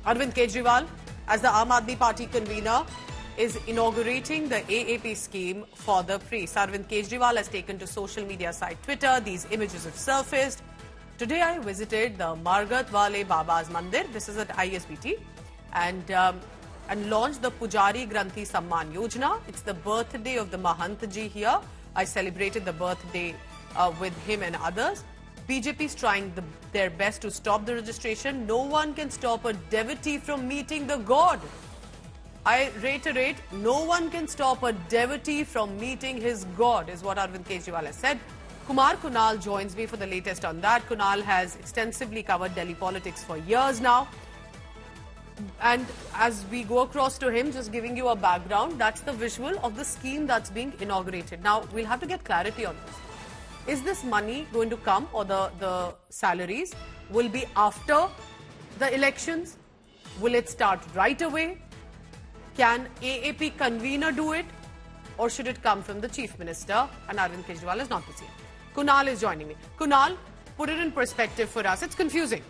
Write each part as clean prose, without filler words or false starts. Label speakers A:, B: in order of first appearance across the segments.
A: Arvind Kejriwal, as the Aam Aadmi Party convener, is inaugurating the AAP scheme for the priests. Arvind Kejriwal has taken to social media site Twitter. These images have surfaced. Today I visited the Margatwale Baba Mandir. This is at ISBT. And launched the Pujari-Granthi Samman Yojana. It's the birthday of the Mahantji here. I celebrated the birthday with him and others. BJP is trying their best to stop the registration. No one can stop a devotee from meeting the God. I reiterate, no one can stop a devotee from meeting his God, is what Arvind Kejriwal has said. Kunal joins me for the latest on that. Kunal has extensively covered Delhi politics for years now. And as we go across to him, just giving you a background, that's the visual of the scheme that's being inaugurated. Now, we'll have to get clarity on this. Is this money going to come, or the salaries will be after the elections? Will it start right away? Can AAP convener do it, or should it come from the Chief Minister? And Arvind Kejriwal is not the CM. Kunal is joining me. Kunal, put it in perspective for us. It's confusing.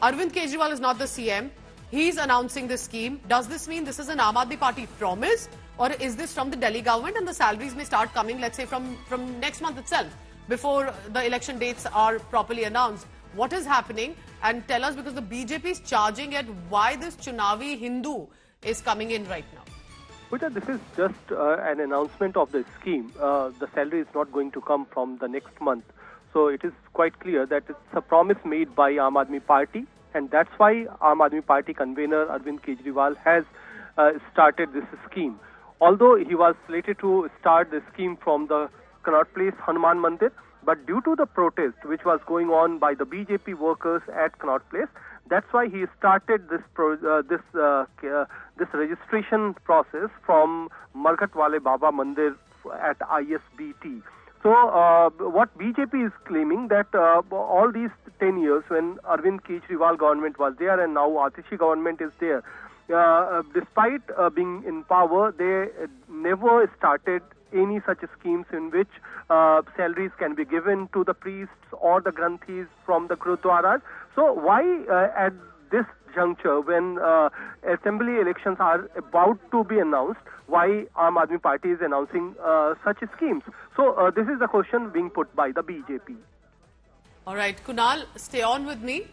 A: Arvind Kejriwal is not the CM. He's announcing this scheme. Does this mean this is an Aam Aadmi Party promise, or is this from the Delhi government and the salaries may start coming, let's say, from next month itself, before the election dates are properly announced? What is happening? And tell us, because the BJP is charging at why this Chunavi Hindu is coming in right now.
B: Pooja, this is just an announcement of the scheme. The salary is not going to come from the next month. So it is quite clear that it's a promise made by Aam Aadmi Party, and that's why Aam Aadmi Party convener Arvind Kejriwal has started this scheme. Although he was slated to start the scheme from the Connaught Place Hanuman Mandir, but due to the protest which was going on by the BJP workers at Connaught Place, that's why he started this registration process from Margatwale Baba Mandir at ISBT. So what BJP is claiming that all these 10 years when Arvind Kejriwal government was there and now Atishi government is there, despite being in power, they never started any such schemes in which salaries can be given to the priests or the granthis from the gurudwaras. So why at this juncture, when assembly elections are about to be announced, why Aam Aadmi Party is announcing such schemes? So this is the question being put by the BJP.
A: All right, Kunal, stay on with me.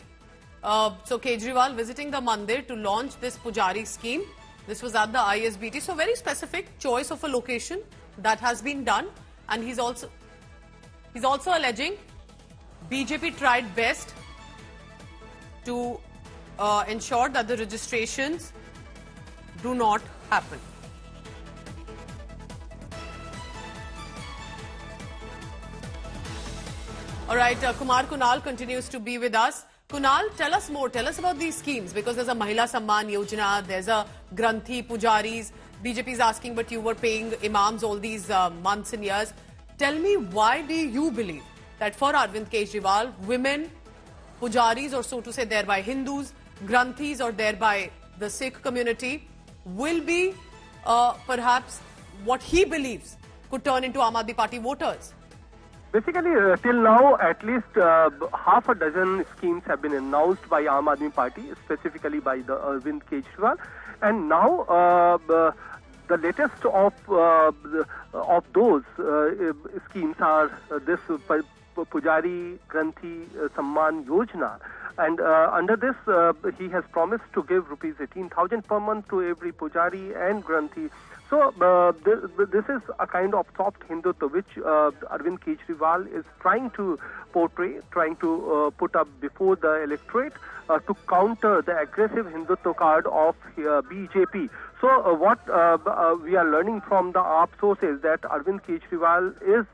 A: So Kejriwal visiting the Mandir to launch this Pujari scheme. This was at the ISBT. So very specific choice of a location that has been done. And he's also alleging BJP tried best to ensure that the registrations do not happen. All right, Kunal continues to be with us. Kunal, tell us more. Tell us about these schemes, because there's a Mahila Samman Yojana, there's a Granthi Pujaris. BJP is asking, but you were paying imams all these months and years. Tell me, why do you believe that for Arvind Kejriwal, women, Pujaris, or so to say thereby Hindus, Granthis, or thereby the Sikh community, will be perhaps what he believes could turn into Aam Aadmi Party voters?
B: Basically, till now, at least half a dozen schemes have been announced by Aam Aadmi Party, specifically by the Arvind Kejriwal. And now, the latest of those schemes are this Pujari-Granthi Samman Yojana. And under this, he has promised to give rupees 18,000 per month to every Pujari and Granthi. So this is a kind of soft Hindutva which Arvind Kejriwal is trying to portray, trying to put up before the electorate to counter the aggressive Hindutva card of BJP. So what we are learning from the AAP sources that Arvind Kejriwal is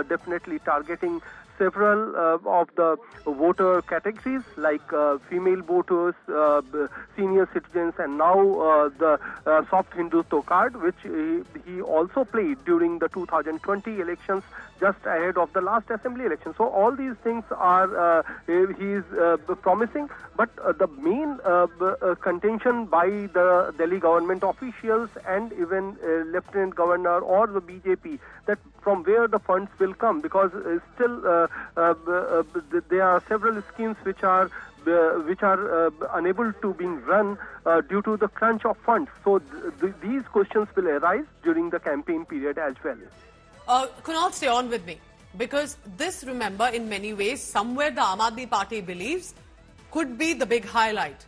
B: definitely targeting several of the voter categories like female voters, senior citizens, and now the soft Hindutva card, which he also played during the 2020 elections just ahead of the last assembly election. So all these things are he is promising, but the main contention by the Delhi government officials and even Lieutenant Governor or the BJP, that from where the funds will come, because still there are several schemes which are which are unable to being run due to the crunch of funds. So these questions will arise during the campaign period as well.
A: Kunal, stay on with me, because this, remember, in many ways, somewhere the Aam Aadmi Party believes could be the big highlight.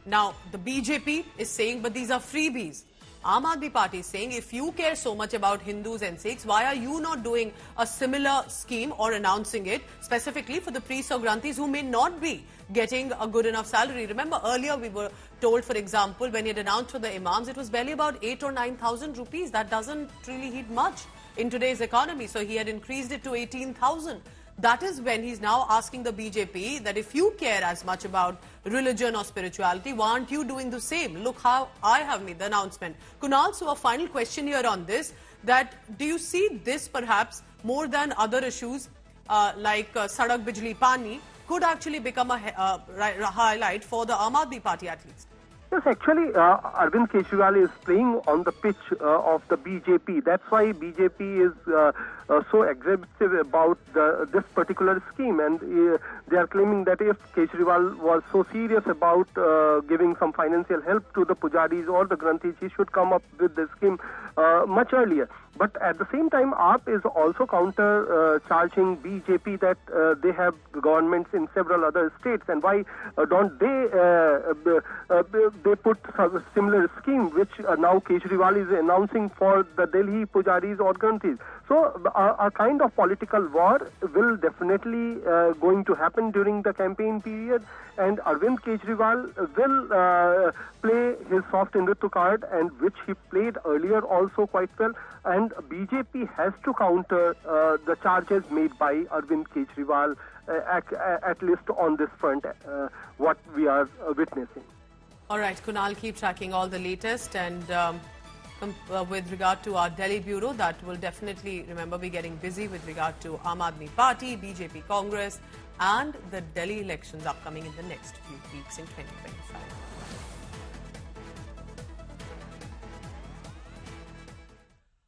A: Now, the BJP is saying, but these are freebies. Aam Aadmi Party is saying, if you care so much about Hindus and Sikhs, why are you not doing a similar scheme or announcing it specifically for the priests or granthis who may not be getting a good enough salary? Remember, earlier we were told, for example, when he had announced for the imams, it was barely about 8 or 9,000 rupees. That doesn't really hit much in today's economy. So he had increased it to 18,000. That is when he's now asking the BJP that if you care as much about religion or spirituality, why aren't you doing the same? Look how I have made the announcement. Kunal, so a final question here on this, that do you see this perhaps more than other issues like Sadak Bijli Pani could actually become a highlight for the Aam Aadmi Party at least?
B: Yes, actually, Arvind Kejriwal is playing on the pitch of the BJP. That's why BJP is so aggressive about this particular scheme. And they are claiming that if Kejriwal was so serious about giving some financial help to the Pujaris or the Granthis, he should come up with the scheme much earlier. But at the same time, AAP is also counter-charging BJP that they have governments in several other states, and why don't they put a similar scheme which now Kejriwal is announcing for the Delhi Pujaris or Granthis. So a kind of political war will definitely going to happen during the campaign period, and Arvind Kejriwal will play his soft Hindutva card, and which he played earlier also quite well. And BJP has to counter the charges made by Arvind Kejriwal, at least on this front, what we are witnessing.
A: All right, Kunal, keep tracking all the latest, and with regard to our Delhi bureau, that will definitely, remember, be getting busy with regard to Aam Aadmi Party, BJP Congress, and the Delhi elections upcoming in the next few weeks in 2025.